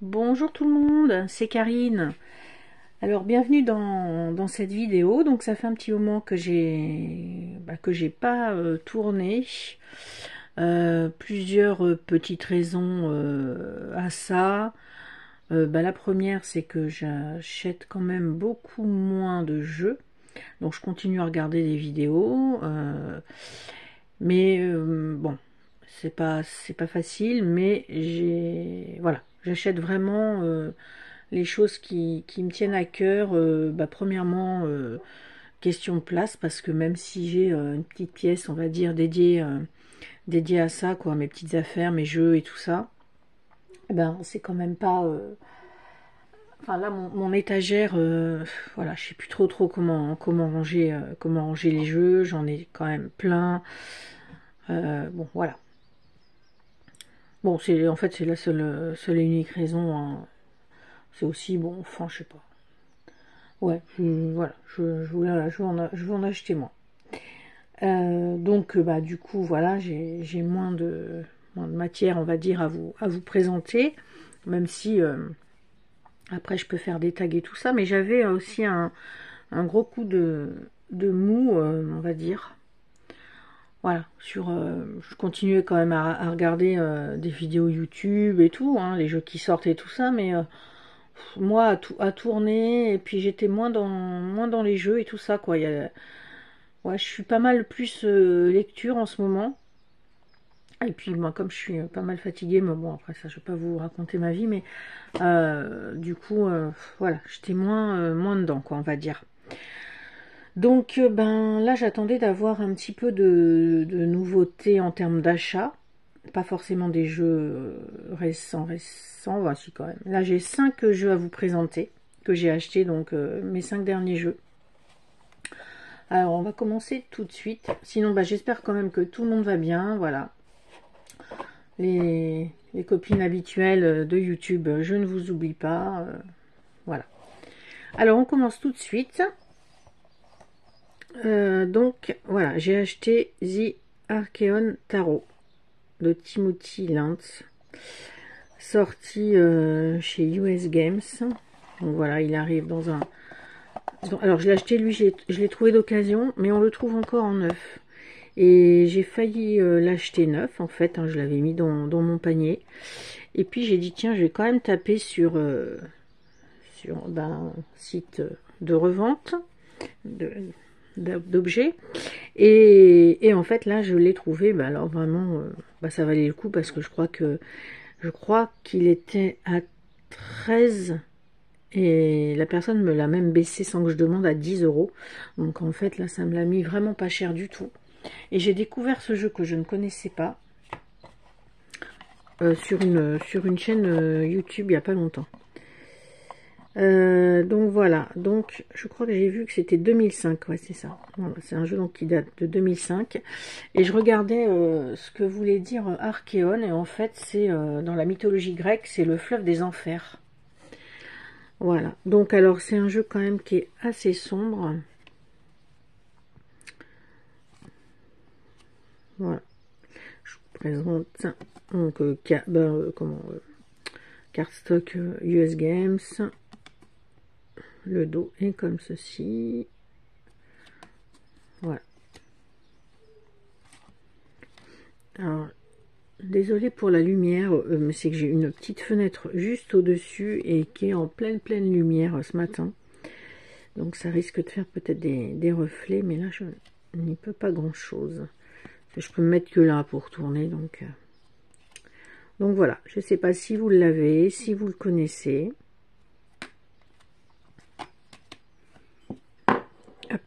Bonjour tout le monde, c'est Karine. Alors bienvenue dans cette vidéo. Donc ça fait un petit moment que j'ai pas tourné. Plusieurs petites raisons à ça. La première, c'est que j'achète quand même beaucoup moins de jeux. Donc je continue à regarder des vidéos. Bon, c'est pas facile, mais voilà, j'achète vraiment les choses qui me tiennent à cœur. Premièrement, question de place, parce que même si j'ai une petite pièce, on va dire, dédiée à ça, quoi, mes petites affaires, mes jeux et tout ça, c'est quand même pas. Enfin là, mon étagère, voilà, je sais plus trop comment ranger les jeux. J'en ai quand même plein. Bon, voilà. Bon, c'est la seule et unique raison, hein. C'est aussi bon, enfin, je sais pas. Ouais, voilà, je veux en acheter moins. Du coup, voilà, j'ai moins de matière, on va dire, à vous présenter, même si après je peux faire des tags et tout ça, mais j'avais aussi un gros coup de mou, on va dire. Voilà, je continuais quand même à regarder des vidéos YouTube et tout, hein, les jeux qui sortent et tout ça, mais moi à tourner, et puis j'étais moins dans les jeux et tout ça, quoi. Ouais, je suis pas mal plus lecture en ce moment. Et puis moi, comme je suis pas mal fatiguée, mais bon, après ça, je vais pas vous raconter ma vie, mais du coup, voilà, j'étais moins dedans, quoi, on va dire. Donc, là, j'attendais d'avoir un petit peu de nouveautés en termes d'achat. Pas forcément des jeux récents, voici quand même. Là, j'ai 5 jeux à vous présenter, que j'ai achetés, donc mes 5 derniers jeux. Alors, on va commencer tout de suite. Sinon, j'espère quand même que tout le monde va bien, voilà. Les copines habituelles de YouTube, je ne vous oublie pas, voilà. Alors, on commence tout de suite. Donc, voilà, j'ai acheté The Archeon Tarot de Timothy Lantz, sorti chez US Games. Donc voilà, il arrive dans un... Alors je l'ai acheté, lui, je l'ai trouvé d'occasion, mais on le trouve encore en neuf. Et j'ai failli l'acheter neuf, en fait, hein, je l'avais mis dans mon panier. Et puis j'ai dit, tiens, je vais quand même taper sur un site de revente d'objets. Et en fait, là, je l'ai trouvé, alors vraiment, ça valait le coup, parce que je crois qu'il était à 13, et la personne me l'a même baissé sans que je demande à 10 euros. Donc en fait, là, ça me l'a mis vraiment pas cher du tout. Et j'ai découvert ce jeu que je ne connaissais pas sur une chaîne YouTube il n'y a pas longtemps. Donc voilà, donc je crois que j'ai vu que c'était 2005, ouais, c'est ça. Voilà, c'est un jeu donc qui date de 2005. Et je regardais ce que voulait dire Archéon, et en fait c'est dans la mythologie grecque, c'est le fleuve des enfers. Voilà, donc alors c'est un jeu quand même qui est assez sombre. Voilà, je vous présente donc cardstock US Games. Le dos est comme ceci. Voilà. Alors, désolée pour la lumière, mais c'est que j'ai une petite fenêtre juste au-dessus et qui est en pleine lumière ce matin. Donc ça risque de faire peut-être des reflets, mais là je n'y peux pas grand-chose. Je peux me mettre que là pour tourner, donc voilà. Je ne sais pas si vous l'avez, si vous le connaissez. Hop.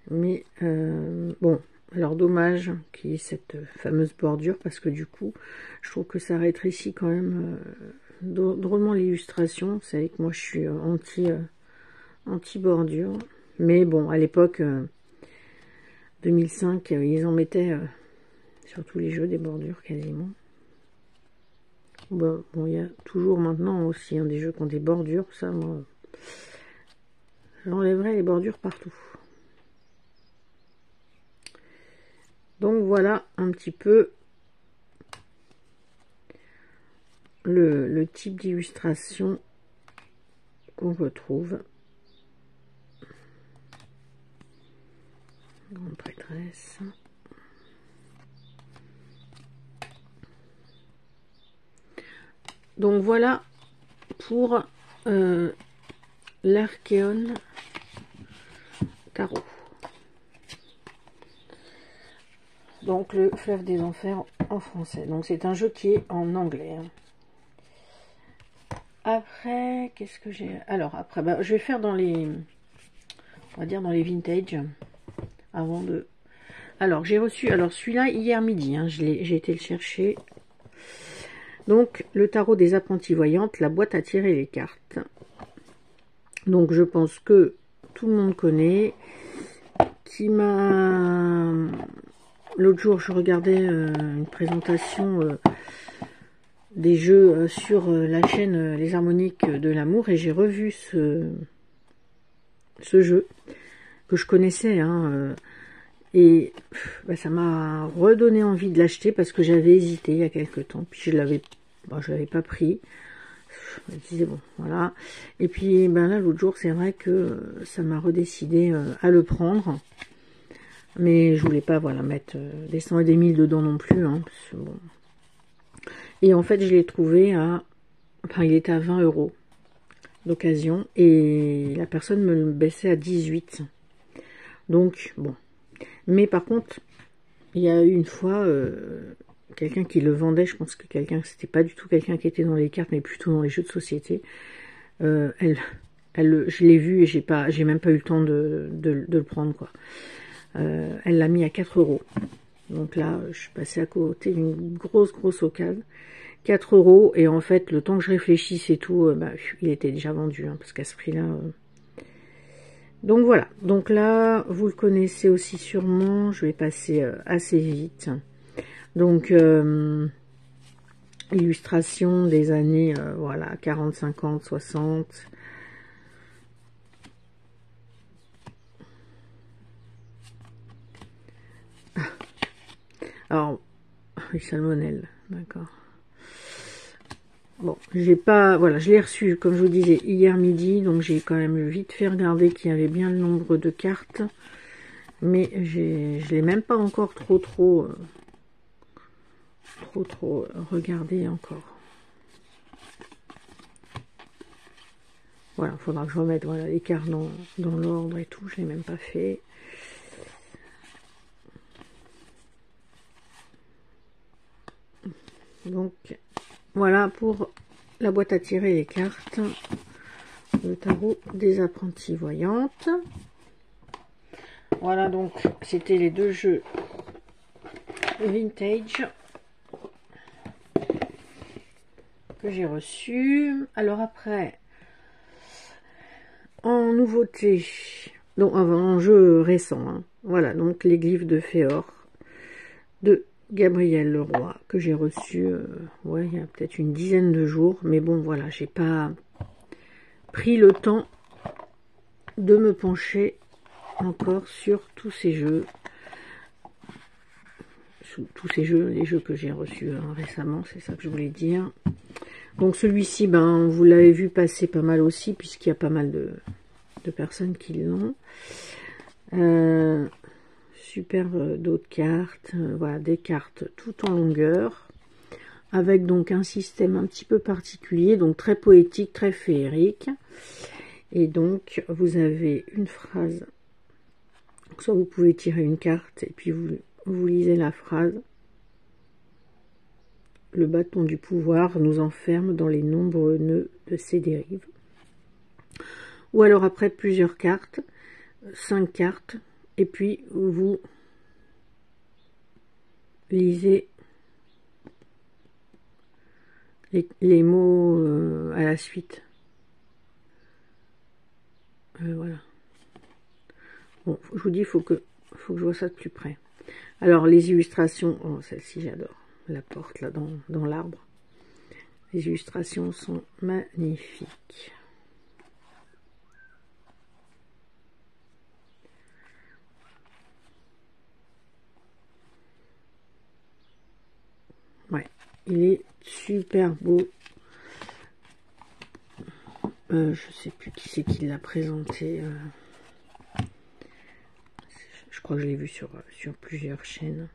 Mais bon, alors dommage qu'il y ait cette fameuse bordure, parce que du coup, je trouve que ça rétrécit quand même drôlement l'illustration. Vous savez que moi je suis anti-bordure. Mais bon, à l'époque, 2005, ils en mettaient sur tous les jeux des bordures quasiment. Bon, il y a toujours maintenant aussi des jeux qui ont des bordures. Ça, moi, j'enlèverais les bordures partout. Donc voilà un petit peu le type d'illustration qu'on retrouve. Grande prêtresse. Donc voilà pour l'Archeon Tarot. Donc le fleuve des enfers en français. Donc c'est un jeu qui est en anglais. Après, qu'est-ce que j'ai? Alors après, bah, je vais faire dans les, on va dire dans les vintage, avant de. Alors j'ai reçu, alors celui-là hier midi, hein, j'ai été le chercher. Donc le tarot des apprentis voyantes, la boîte à tirer les cartes. Donc je pense que tout le monde connaît. Qui m'a, l'autre jour je regardais une présentation des jeux sur la chaîne Les Harmoniques de l'amour et j'ai revu ce jeu que je connaissais, hein, et bah, ça m'a redonné envie de l'acheter parce que j'avais hésité il y a quelques temps, puis je l'avais pas pris. Je me disais bon voilà, et puis ben là l'autre jour c'est vrai que ça m'a redécidé à le prendre, mais je voulais pas voilà mettre des 100 et des 1000 dedans non plus, hein, parce que, bon. Et en fait je l'ai trouvé à, enfin il était à 20 € d'occasion et la personne me le baissait à 18, donc bon. Mais par contre il y a eu une fois quelqu'un qui le vendait, je pense que c'était pas du tout quelqu'un qui était dans les cartes, mais plutôt dans les jeux de société. Je l'ai vu et j'ai même pas eu le temps de le prendre, quoi. Elle l'a mis à 4 €. Donc là, je suis passée à côté d'une grosse occasion. 4 € et en fait, le temps que je réfléchisse et tout, bah, il était déjà vendu, hein, parce qu'à ce prix-là. Donc voilà. Donc là, vous le connaissez aussi sûrement. Je vais passer assez vite. Donc, illustration des années, voilà, 40, 50, 60. Alors, oui, salmonelle, d'accord. Bon, j'ai pas, voilà, je l'ai reçu, comme je vous disais, hier midi, donc j'ai quand même vite fait regarder qu'il y avait bien le nombre de cartes, mais je l'ai même pas encore trop regardé encore. Voilà, il faudra que je remette voilà, les cartes dans l'ordre et tout, je l'ai même pas fait. Donc, voilà pour la boîte à tirer les cartes, le tarot des apprentis voyantes. Voilà, donc, c'était les deux jeux vintage que j'ai reçus. Alors après, en nouveauté, donc en jeu récent, hein, voilà, donc les glyphes de Féor de Gabriel Leroy, que j'ai reçu ouais, il y a peut-être une dizaine de jours, mais bon voilà, j'ai pas pris le temps de me pencher encore sur tous ces jeux, les jeux que j'ai reçus hein, récemment, c'est ça que je voulais dire. Donc celui-ci, ben vous l'avez vu passer pas mal aussi, puisqu'il y a pas mal de personnes qui l'ont. Super d'autres cartes, voilà, des cartes tout en longueur, avec donc un système un petit peu particulier, donc très poétique, très féerique. Et donc vous avez une phrase, soit vous pouvez tirer une carte et puis vous lisez la phrase: le bâton du pouvoir nous enferme dans les nombreux nœuds de ses dérives. Ou alors après plusieurs cartes, 5 cartes, et puis vous lisez les mots à la suite. Voilà. Bon, je vous dis, il faut que je vois ça de plus près. Alors, les illustrations, oh, celle-ci j'adore. La porte là dans l'arbre. Les illustrations sont magnifiques. Ouais, il est super beau Je sais plus qui c'est qui l'a présenté. Je crois que je l'ai vu sur plusieurs chaînes.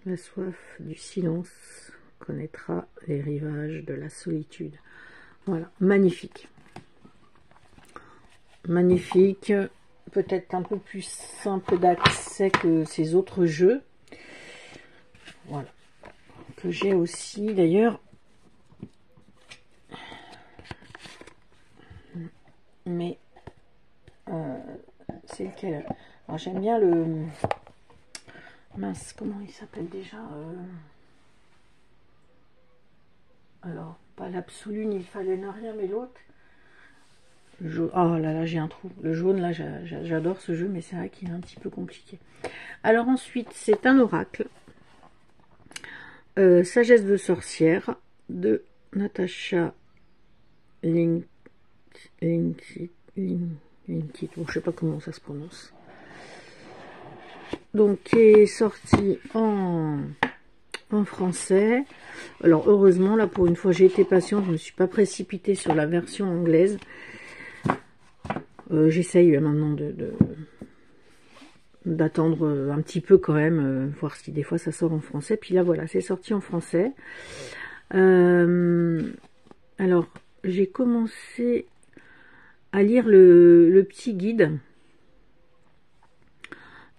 La soif du silence connaîtra les rivages de la solitude. Voilà, magnifique. Magnifique. Peut-être un peu plus simple d'accès que ces autres jeux. Voilà. Que j'ai aussi d'ailleurs. Mais c'est lequel? Alors j'aime bien le... Mince, comment il s'appelle déjà Alors, pas l'absolu ni le fallait rien, mais l'autre. Oh là là, j'ai un trou. Le jaune, là, j'adore ce jeu, mais c'est vrai qu'il est un petit peu compliqué. Alors ensuite, c'est un oracle. Sagesse de sorcière de Natasha Linkit. Bon, je sais pas comment ça se prononce. Donc, qui est sorti en français. Alors, heureusement, là, pour une fois, j'ai été patiente. Je ne me suis pas précipitée sur la version anglaise. J'essaye maintenant d'attendre un petit peu quand même, voir si des fois ça sort en français. Puis là, voilà, c'est sorti en français. Alors, j'ai commencé à lire le petit guide.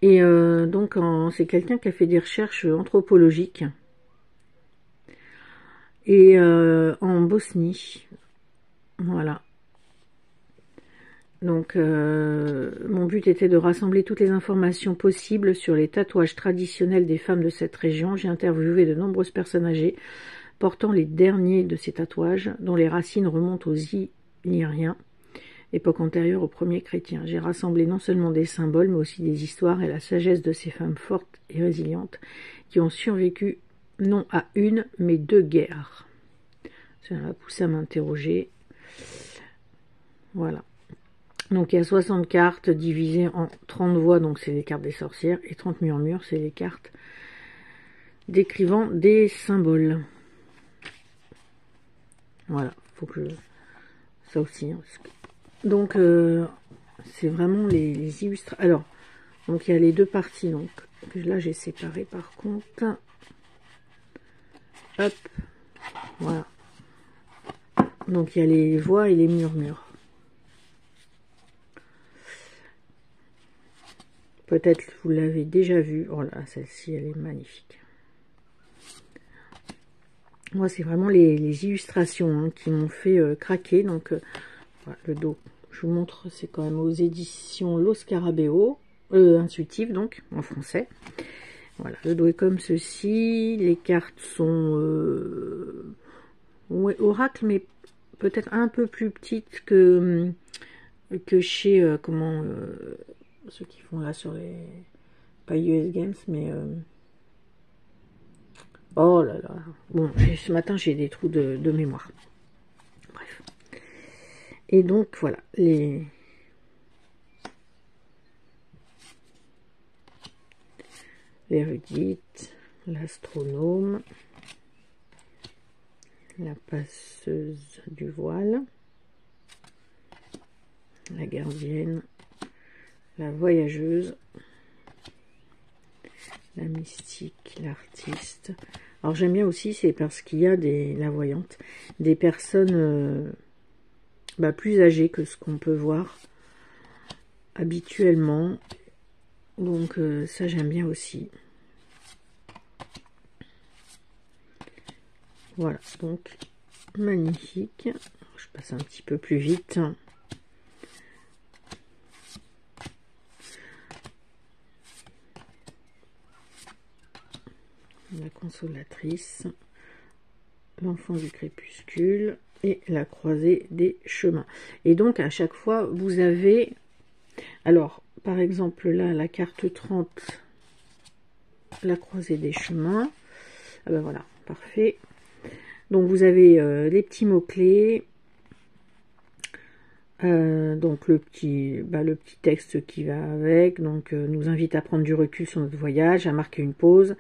Et donc, c'est quelqu'un qui a fait des recherches anthropologiques. Et en Bosnie. Voilà. Donc, mon but était de rassembler toutes les informations possibles sur les tatouages traditionnels des femmes de cette région. J'ai interviewé de nombreuses personnes âgées portant les derniers de ces tatouages, dont les racines remontent aux Illyriens, époque antérieure aux premiers chrétiens. J'ai rassemblé non seulement des symboles, mais aussi des histoires et la sagesse de ces femmes fortes et résilientes qui ont survécu non à une, mais 2 guerres. Ça m'a poussé à m'interroger. Voilà. Donc il y a 60 cartes divisées en 30 voix, donc c'est les cartes des sorcières, et 30 murmures, c'est les cartes décrivant des symboles. Voilà, faut que ça aussi. Hein, donc c'est vraiment les illustrations. Alors, donc il y a les 2 parties, donc là j'ai séparé par contre. Hop, voilà. Donc il y a les voix et les murmures. Peut-être vous l'avez déjà vu. Oh là, celle-ci, elle est magnifique. Moi, c'est vraiment les illustrations hein, qui m'ont fait craquer. Donc, voilà, le dos, je vous montre, c'est quand même aux éditions Lo Scarabeo, intuitive donc, en français. Voilà, le dos est comme ceci. Les cartes sont ouais, oracle, mais peut-être un peu plus petites que chez, ceux qui font là sur les... Pas US Games, mais... Oh là là. Bon, ce matin, j'ai des trous de mémoire. Bref. Et donc, voilà. L'érudite, l'astronome, la passeuse du voile, la gardienne, la voyageuse, la mystique, l'artiste. Alors j'aime bien aussi, c'est parce qu'il y a la voyante, des personnes plus âgées que ce qu'on peut voir habituellement. Donc ça j'aime bien aussi. Voilà, donc magnifique. Je passe un petit peu plus vite. La consolatrice, l'enfant du crépuscule et la croisée des chemins. Et donc à chaque fois vous avez, alors par exemple là la carte 30, la croisée des chemins. Ah ben voilà, parfait. Donc vous avez les petits mots clés, Donc le petit texte qui va avec, donc nous invite à prendre du recul sur notre voyage, à marquer une pause.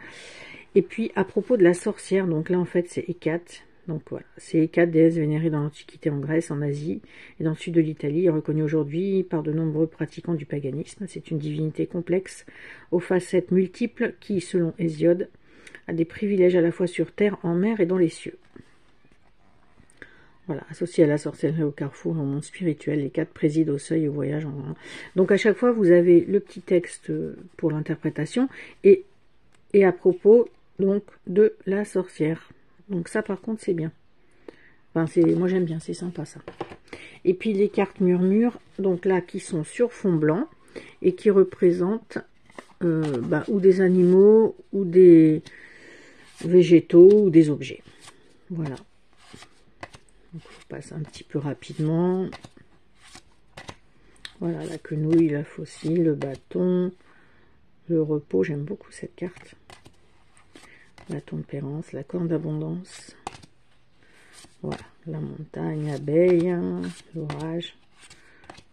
Et puis à propos de la sorcière, donc là en fait c'est Hécate. Donc voilà, c'est Hécate, déesse vénérée dans l'Antiquité en Grèce, en Asie et dans le sud de l'Italie, reconnue aujourd'hui par de nombreux pratiquants du paganisme. C'est une divinité complexe aux facettes multiples qui, selon Hésiode, a des privilèges à la fois sur terre, en mer et dans les cieux. Voilà, associé à la sorcellerie au carrefour, au monde spirituel, les quatre président au seuil et au voyage en vain. Donc à chaque fois, vous avez le petit texte pour l'interprétation et à propos donc de la sorcière. Donc ça, par contre, c'est bien. Enfin, moi j'aime bien, c'est sympa ça. Et puis les cartes murmures, donc là, qui sont sur fond blanc et qui représentent ou des animaux ou des végétaux ou des objets. Voilà. Donc, je passe un petit peu rapidement. Voilà, la quenouille, la faucille, le bâton, le repos. J'aime beaucoup cette carte. La tempérance, la corne d'abondance. Voilà, la montagne, l'abeille, l'orage,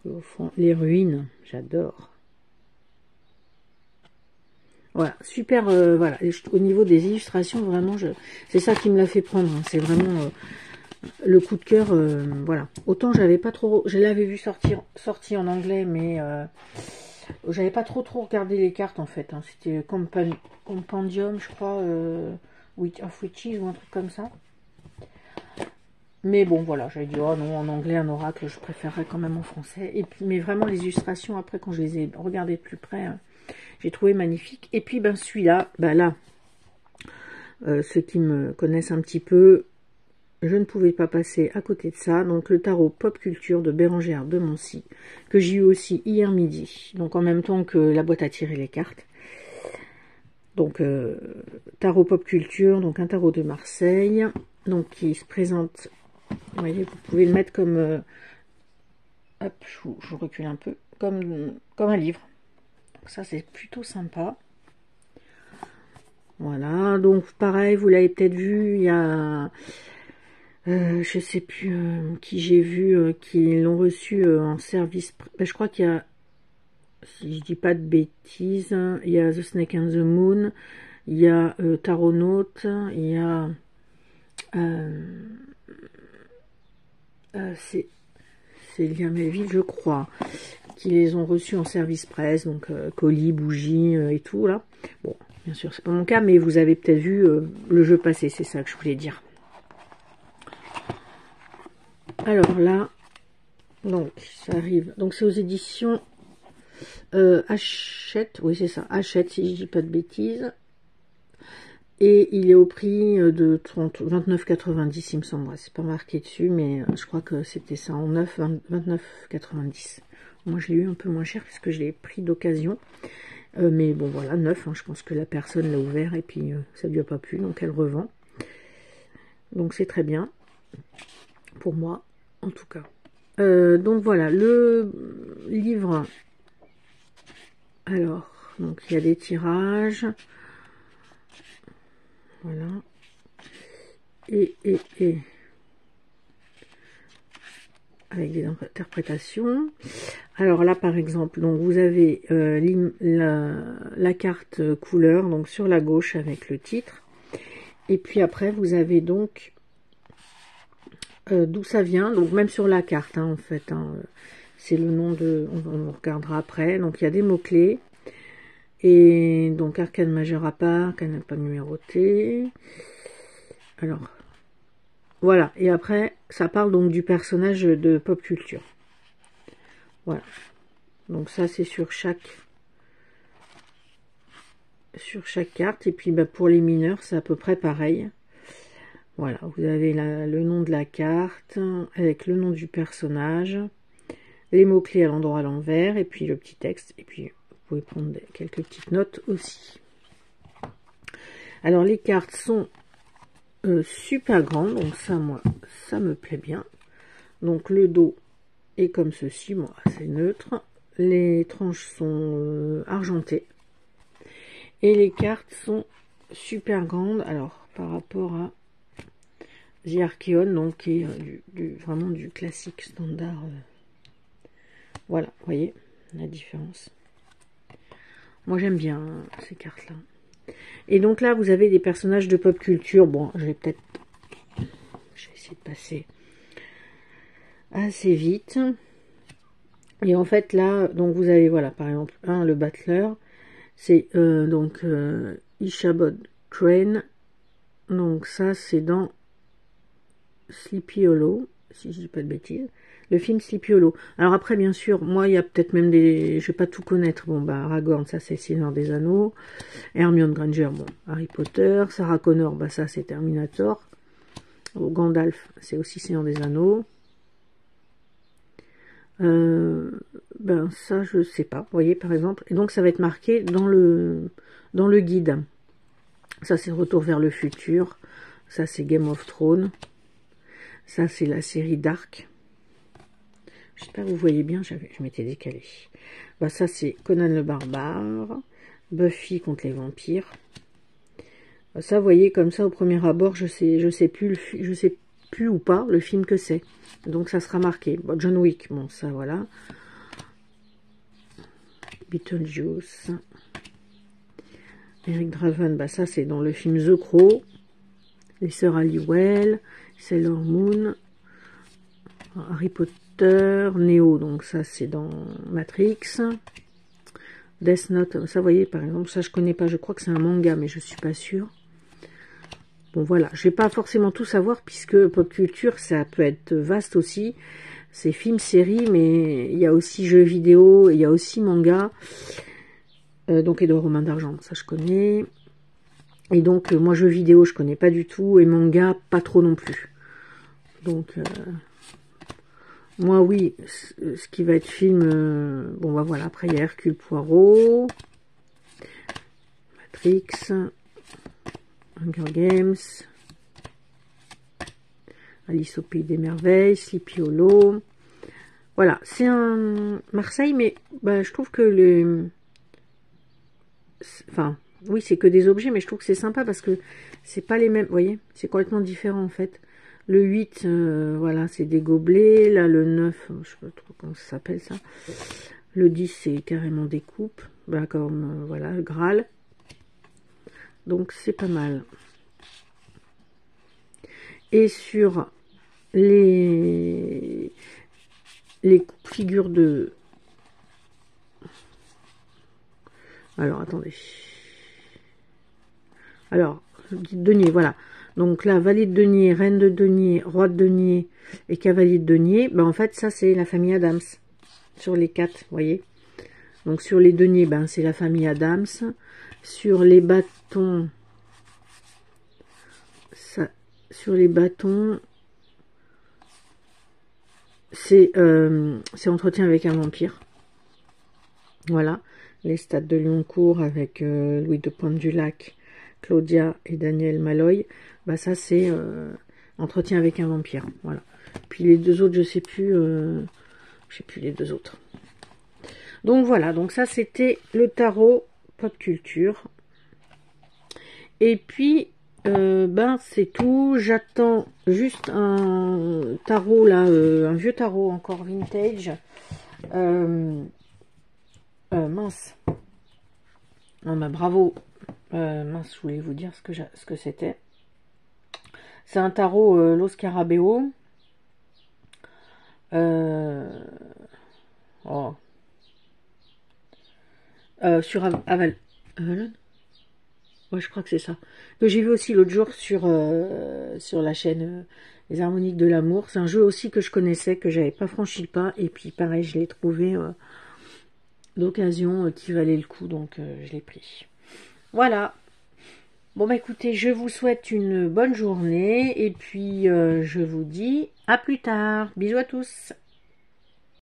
au fond, les ruines. J'adore. Voilà, super. Voilà, au niveau des illustrations, vraiment, c'est ça qui me l'a fait prendre. Hein, c'est vraiment le coup de cœur. Voilà. Autant j'avais pas trop, je l'avais vu sorti en anglais, mais j'avais pas trop regardé les cartes en fait. Hein. C'était Compendium, je crois, of Witches ou un truc comme ça. Mais bon, voilà, j'avais dit, oh non, en anglais, un oracle, je préférerais quand même en français. Et puis, mais vraiment, les illustrations, après, quand je les ai regardées de plus près, j'ai trouvé magnifique. Et puis, ben, celui-là, ben là, ceux qui me connaissent un petit peu, je ne pouvais pas passer à côté de ça. Donc, le tarot Pop Culture de Bérengère de Moncy, que j'ai eu aussi hier midi. Donc, en même temps que la boîte à tirer les cartes. Donc, tarot Pop Culture, donc un tarot de Marseille, donc qui se présente... Vous voyez, vous pouvez le mettre comme... hop, je vous recule un peu. Comme un livre. Donc ça, c'est plutôt sympa. Voilà, donc pareil, vous l'avez peut-être vu, il y a... je sais plus qui j'ai vu, qui l'ont reçu en service... Ben, je crois qu'il y a... Si je dis pas de bêtises, il y a The Snake and the Moon, il y a Taronaut, il y a... c'est Liam Melville, je crois, qui les ont reçus en service presse, donc colis, bougies et tout, là. Bon, bien sûr, c'est pas mon cas, mais vous avez peut-être vu le jeu passé, c'est ça que je voulais dire. Alors là, donc, ça arrive, donc c'est aux éditions Hachette, oui c'est ça, Hachette, si je dis pas de bêtises. Et il est au prix de 29,90 il me semble. C'est pas marqué dessus, mais je crois que c'était ça en 29,90. Moi je l'ai eu un peu moins cher puisque je l'ai pris d'occasion. Mais bon voilà, neuf, hein, je pense que la personne l'a ouvert et puis ça lui a pas plu, donc elle revend. Donc c'est très bien. Pour moi, en tout cas. Donc voilà, le livre. Alors, donc il y a des tirages. Voilà. Et avec des interprétations. Alors là, par exemple, donc vous avez la carte couleur, donc sur la gauche avec le titre. Et puis après, vous avez donc d'où ça vient. Donc même sur la carte, hein, en fait, hein, c'est le nom de... On regardera après. Donc il y a des mots-clés. Et donc arcane majeur à part, arcane pas numéroté. Alors, voilà. Et après, ça parle donc du personnage de Pop Culture. Voilà. Donc ça, c'est sur chaque carte. Et puis bah, pour les mineurs, c'est à peu près pareil. Voilà, vous avez le nom de la carte, avec le nom du personnage, les mots-clés à l'endroit à l'envers, et puis le petit texte, et puis vous pouvez prendre quelques petites notes aussi. Alors les cartes sont super grandes, donc ça, moi, ça me plaît bien. Donc le dos est comme ceci, bon, c'est neutre. Les tranches sont argentées. Et les cartes sont super grandes, alors par rapport à The Archeon, donc qui est vraiment du classique standard Voilà, vous voyez la différence. Moi, j'aime bien ces cartes-là. Et donc là, vous avez des personnages de pop culture. Bon, je vais essayer de passer assez vite. Et en fait, là, donc vous avez, voilà, par exemple, le battleur. C'est Ichabod Crane. Donc ça, c'est dans Sleepy Hollow, si je dis pas de bêtises. Le film Sleepy Hollow. Alors après, bien sûr, moi, il y a peut-être même des... Je vais pas tout connaître. Bon, bah, Aragorn, ça, c'est Seigneur des Anneaux. Hermione Granger, bon, Harry Potter. Sarah Connor, bah, ça, c'est Terminator. Gandalf, c'est aussi Seigneur des Anneaux. Ben, ça, je sais pas. Vous voyez, par exemple. Et donc, ça va être marqué dans le guide. Ça, c'est Retour vers le futur. Ça, c'est Game of Thrones. Ça, c'est la série Dark. J'espère que vous voyez bien, je m'étais décalé. Bah, ça, c'est Conan le Barbare. Buffy contre les vampires. Bah, ça, vous voyez, comme ça, au premier abord, je sais plus ou pas le film que c'est. Donc, ça sera marqué. Bon, John Wick, bon, ça, voilà. Beetlejuice. Eric Draven, bah, ça, c'est dans le film The Crow. Les Sœurs Halliwell. Sailor Moon. Harry Potter. Neo, donc ça, c'est dans Matrix. Death Note, ça, vous voyez, par exemple, ça, je connais pas. Je crois que c'est un manga, mais je suis pas sûre. Bon, voilà. Je vais pas forcément tout savoir, puisque pop culture, ça peut être vaste aussi. C'est films, séries, mais il y a aussi jeux vidéo, il y a aussi manga. Donc, Édouard Romain d'Argent, ça, je connais. Et donc, moi, jeux vidéo, je connais pas du tout. Et manga, pas trop non plus. Donc, moi, oui, ce qui va être film... bon, bah voilà, après, il y a Hercule Poirot. Matrix. Hunger Games. Alice au Pays des Merveilles. Sleepy Hollow. Voilà, c'est un Marseille, mais bah, je trouve que le... Enfin, oui, c'est que des objets, mais je trouve que c'est sympa parce que c'est pas les mêmes, vous voyez, c'est complètement différent en fait. Le 8, voilà, c'est des gobelets. Là, le 9, je sais pas trop comment ça s'appelle ça. Le 10, c'est carrément des coupes. Bah, comme, voilà, le Graal. Donc, c'est pas mal. Et sur les figures de... Alors, attendez. Alors, denier, voilà. Donc là, valet de denier, reine de denier, roi de denier et cavalier de denier. Ben, en fait, ça, c'est la famille Adams. Sur les 4, vous voyez. Donc, sur les deniers, ben, c'est la famille Adams. Sur les bâtons, ça, sur les bâtons, c'est entretien avec un vampire. Voilà. Les stades de Lyoncourt avec Louis de Pointe-du-Lac, Claudia et Daniel Malloy. Bah ça c'est entretien avec un vampire. Voilà. Puis les deux autres, je sais plus les deux autres. Donc voilà, donc ça c'était le tarot pop culture. Et puis ben c'est tout. J'attends juste un tarot là, un vieux tarot encore vintage. Mince. Non, bah bravo. Mince, je voulais vous dire ce que c'était. C'est un tarot Lo Scarabeo. Oh. Sur Avalon. Ouais, je crois que c'est ça. Que j'ai vu aussi l'autre jour sur la chaîne Les Harmoniques de l'amour. C'est un jeu aussi que je connaissais, que j'avais pas franchi le pas. Et puis pareil, je l'ai trouvé d'occasion qui valait le coup. Donc je l'ai pris. Voilà. Bon bah écoutez, je vous souhaite une bonne journée. Et puis je vous dis à plus tard. Bisous à tous.